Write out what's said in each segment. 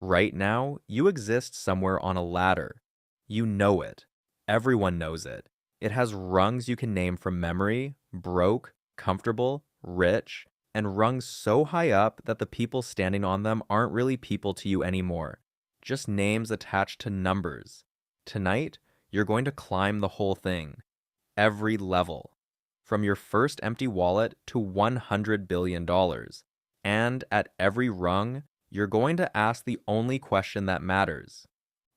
Right now, you exist somewhere on a ladder. You know it. Everyone knows it. It has rungs you can name from memory: broke, comfortable, rich, and rungs so high up that the people standing on them aren't really people to you anymore, just names attached to numbers. Tonight, you're going to climb the whole thing, every level, from your first empty wallet to $100 billion. And at every rung, you're going to ask the only question that matters: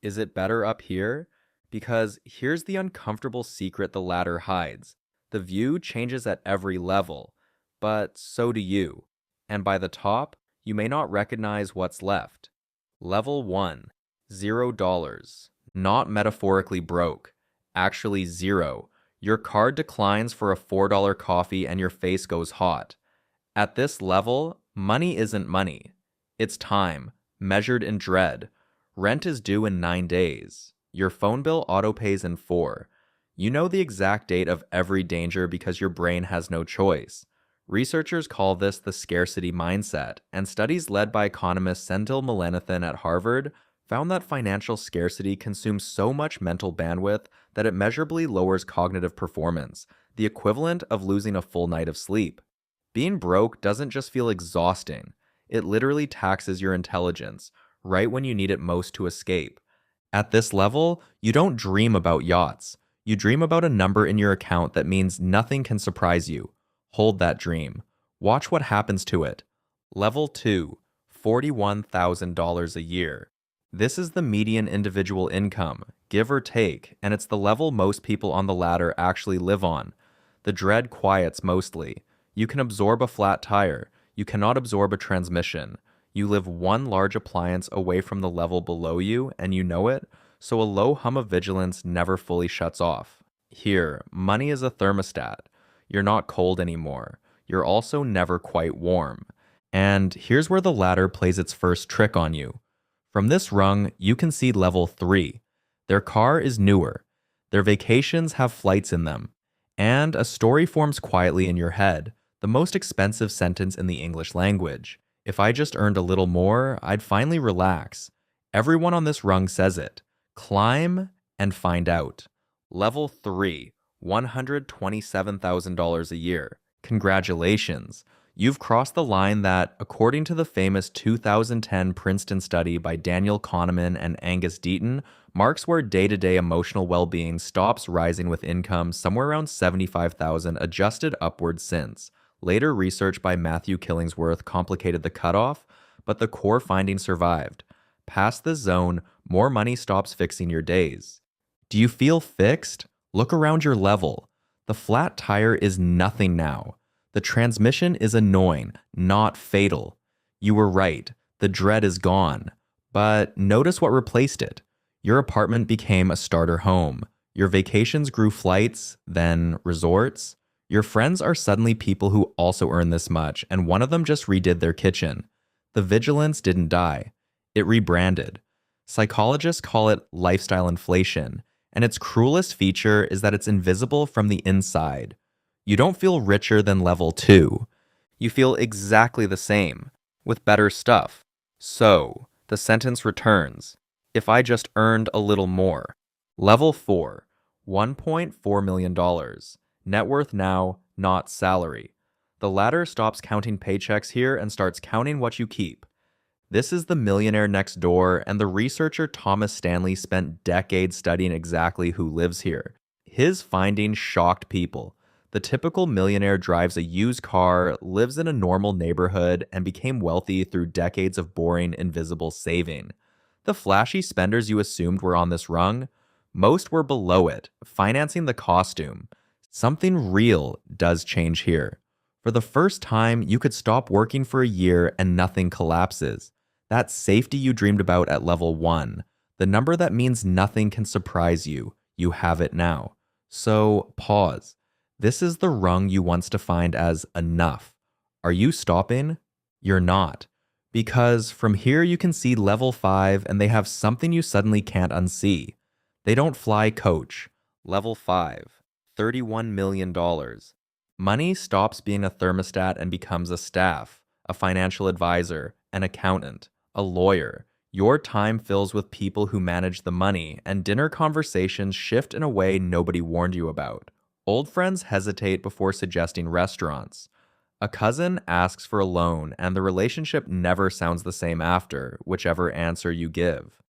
is it better up here? Because here's the uncomfortable secret the ladder hides: the view changes at every level, but so do you. And by the top, you may not recognize what's left. Level 1, $0. Not metaphorically broke, actually zero. Your card declines for a $4 coffee and your face goes hot. At this level, money isn't money. It's time, measured in dread. Rent is due in 9 days. Your phone bill autopays in 4. You know the exact date of every danger because your brain has no choice. Researchers call this the scarcity mindset, and studies led by economist Mullainathan at Harvard found that financial scarcity consumes so much mental bandwidth that it measurably lowers cognitive performance, the equivalent of losing a full night of sleep. Being broke doesn't just feel exhausting, it literally taxes your intelligence, right when you need it most to escape. At this level, you don't dream about yachts. You dream about a number in your account that means nothing can surprise you. Hold that dream. Watch what happens to it. Level 2, $41,000 a year. This is the median individual income, give or take, and it's the level most people on the ladder actually live on. The dread quiets mostly. You can absorb a flat tire. You cannot absorb a transmission. You live one large appliance away from the level below you, and you know it, so a low hum of vigilance never fully shuts off. Here, money is a thermostat. You're not cold anymore. You're also never quite warm. And here's where the ladder plays its first trick on you. From this rung, you can see level 3. Their car is newer. Their vacations have flights in them. And a story forms quietly in your head, the most expensive sentence in the English language. If I just earned a little more, I'd finally relax. Everyone on this rung says it. Climb and find out. Level 3, $127,000 a year. Congratulations. You've crossed the line that, according to the famous 2010 Princeton study by Daniel Kahneman and Angus-Deaton, marks where day-to-day emotional well-being stops rising with income somewhere around $75,000 adjusted upward since. Later research by Matthew Killingsworth complicated the cutoff, but the core finding survived. Past this zone, more money stops fixing your days. Do you feel fixed? Look around your level. The flat tire is nothing now. The transmission is annoying, not fatal. You were right, the dread is gone. But notice what replaced it. Your apartment became a starter home. Your vacations grew flights, then resorts. Your friends are suddenly people who also earn this much, and one of them just redid their kitchen. The vigilance didn't die. It rebranded. Psychologists call it lifestyle inflation, and its cruelest feature is that it's invisible from the inside. You don't feel richer than level 2. You feel exactly the same, with better stuff. So, the sentence returns: if I just earned a little more. Level 4, $1.4 million. Net worth now, not salary. The ladder stops counting paychecks here and starts counting what you keep. This is the millionaire next door, and the researcher Thomas Stanley spent decades studying exactly who lives here. His findings shocked people. The typical millionaire drives a used car, lives in a normal neighborhood, and became wealthy through decades of boring, invisible saving. The flashy spenders you assumed were on this rung, most were below it, financing the costume. Something real does change here. For the first time, you could stop working for a year and nothing collapses. That safety you dreamed about at level 1, the number that means nothing can surprise you, you have it now. So, pause. This is the rung you once defined as enough. Are you stopping? You're not. Because from here you can see level 5 and they have something you suddenly can't unsee. They don't fly coach. Level 5, $31 million. Money stops being a thermostat and becomes a staff, a financial advisor, an accountant, a lawyer. Your time fills with people who manage the money, and dinner conversations shift in a way nobody warned you about. Old friends hesitate before suggesting restaurants. A cousin asks for a loan, and the relationship never sounds the same after, whichever answer you give.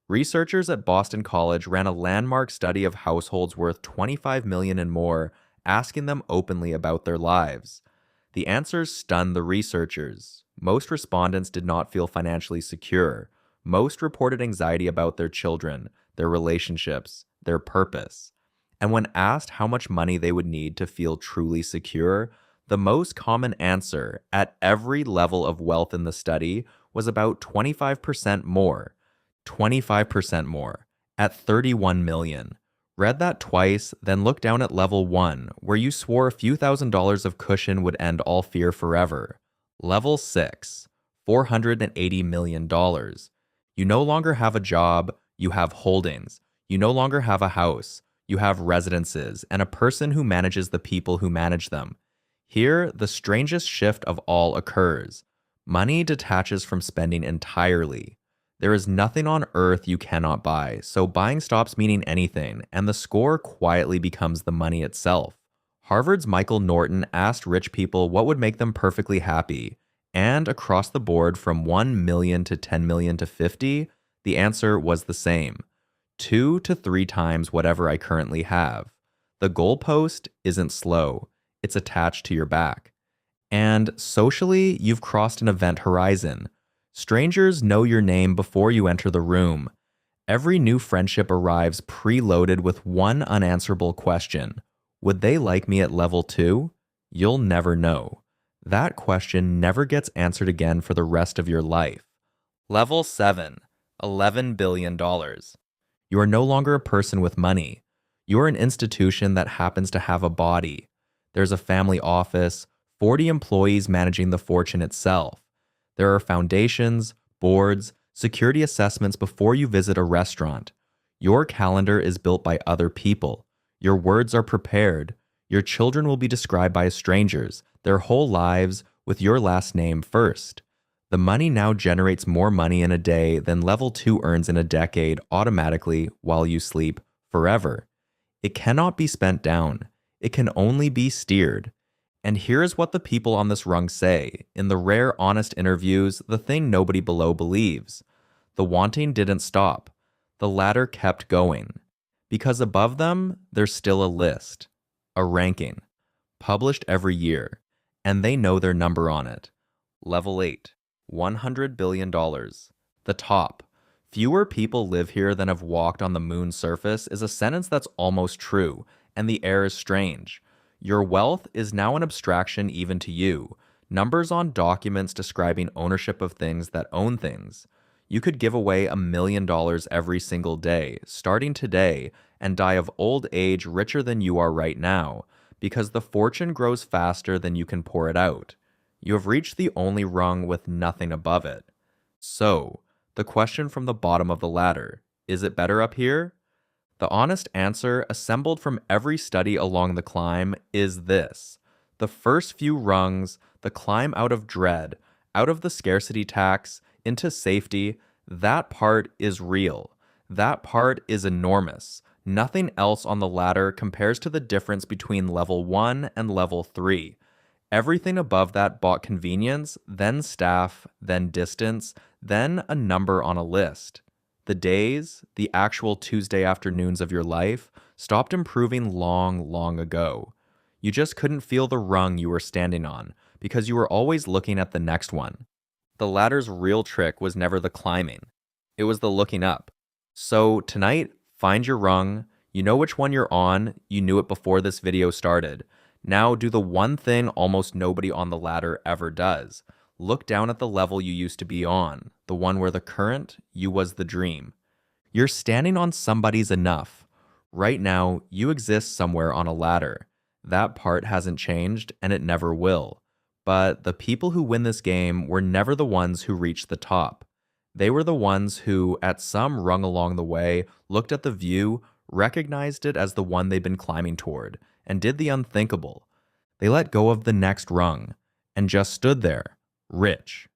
Researchers at Boston College ran a landmark study of households worth $25 million and more, asking them openly about their lives. The answers stunned the researchers. Most respondents did not feel financially secure. Most reported anxiety about their children, their relationships, their purpose. And when asked how much money they would need to feel truly secure, the most common answer at every level of wealth in the study was about 25% more. 25% more, at 31 million. Read that twice, then look down at level 1, where you swore a few $1,000s of cushion would end all fear forever. Level 6, $480 million. You no longer have a job, you have holdings. You no longer have a house, you have residences, and a person who manages the people who manage them. Here, the strangest shift of all occurs. Money detaches from spending entirely. There is nothing on earth you cannot buy, so buying stops meaning anything, and the score quietly becomes the money itself. Harvard's Michael Norton asked rich people what would make them perfectly happy, and across the board from 1 million to 10 million to 50, the answer was the same. 2 to 3 times whatever I currently have. The goalpost isn't slow, it's attached to your back. And socially, you've crossed an event horizon. Strangers know your name before you enter the room. Every new friendship arrives preloaded with one unanswerable question. Would they like me at level 2? You'll never know. That question never gets answered again for the rest of your life. Level 7, $11 billion. You are no longer a person with money. You are an institution that happens to have a body. There's a family office, 40 employees managing the fortune itself. There are foundations, boards, security assessments before you visit a restaurant. Your calendar is built by other people. Your words are prepared. Your children will be described by strangers, their whole lives, with your last name first. The money now generates more money in a day than level 2 earns in a decade automatically while you sleep forever. It cannot be spent down. It can only be steered. And here is what the people on this rung say, in the rare honest interviews, the thing nobody below believes. The wanting didn't stop. The ladder kept going. Because above them, there's still a list, a ranking, published every year, and they know their number on it. Level 8, $100 billion. The top. Fewer people live here than have walked on the moon's surface is a sentence that's almost true, and the air is strange. Your wealth is now an abstraction even to you, numbers on documents describing ownership of things that own things. You could give away $1 million every single day, starting today, and die of old age richer than you are right now, because the fortune grows faster than you can pour it out. You have reached the only rung with nothing above it. So, the question from the bottom of the ladder, is it better up here? The honest answer, assembled from every study along the climb, is this. The first few rungs, the climb out of dread, out of the scarcity tax, into safety, that part is real. That part is enormous. Nothing else on the ladder compares to the difference between level 1 and level 3. Everything above that bought convenience, then staff, then distance, then a number on a list. The days, the actual Tuesday afternoons of your life, stopped improving long, long ago. You just couldn't feel the rung you were standing on, because you were always looking at the next one. The ladder's real trick was never the climbing. It was the looking up. So tonight, find your rung. You know which one you're on. You knew it before this video started. Now do the one thing almost nobody on the ladder ever does. Look down at the level you used to be on, the one where the current you was the dream. You're standing on somebody's enough. Right now, you exist somewhere on a ladder. That part hasn't changed, and it never will. But the people who win this game were never the ones who reached the top. They were the ones who, at some rung along the way, looked at the view, recognized it as the one they'd been climbing toward, and did the unthinkable. They let go of the next rung, and just stood there, rich.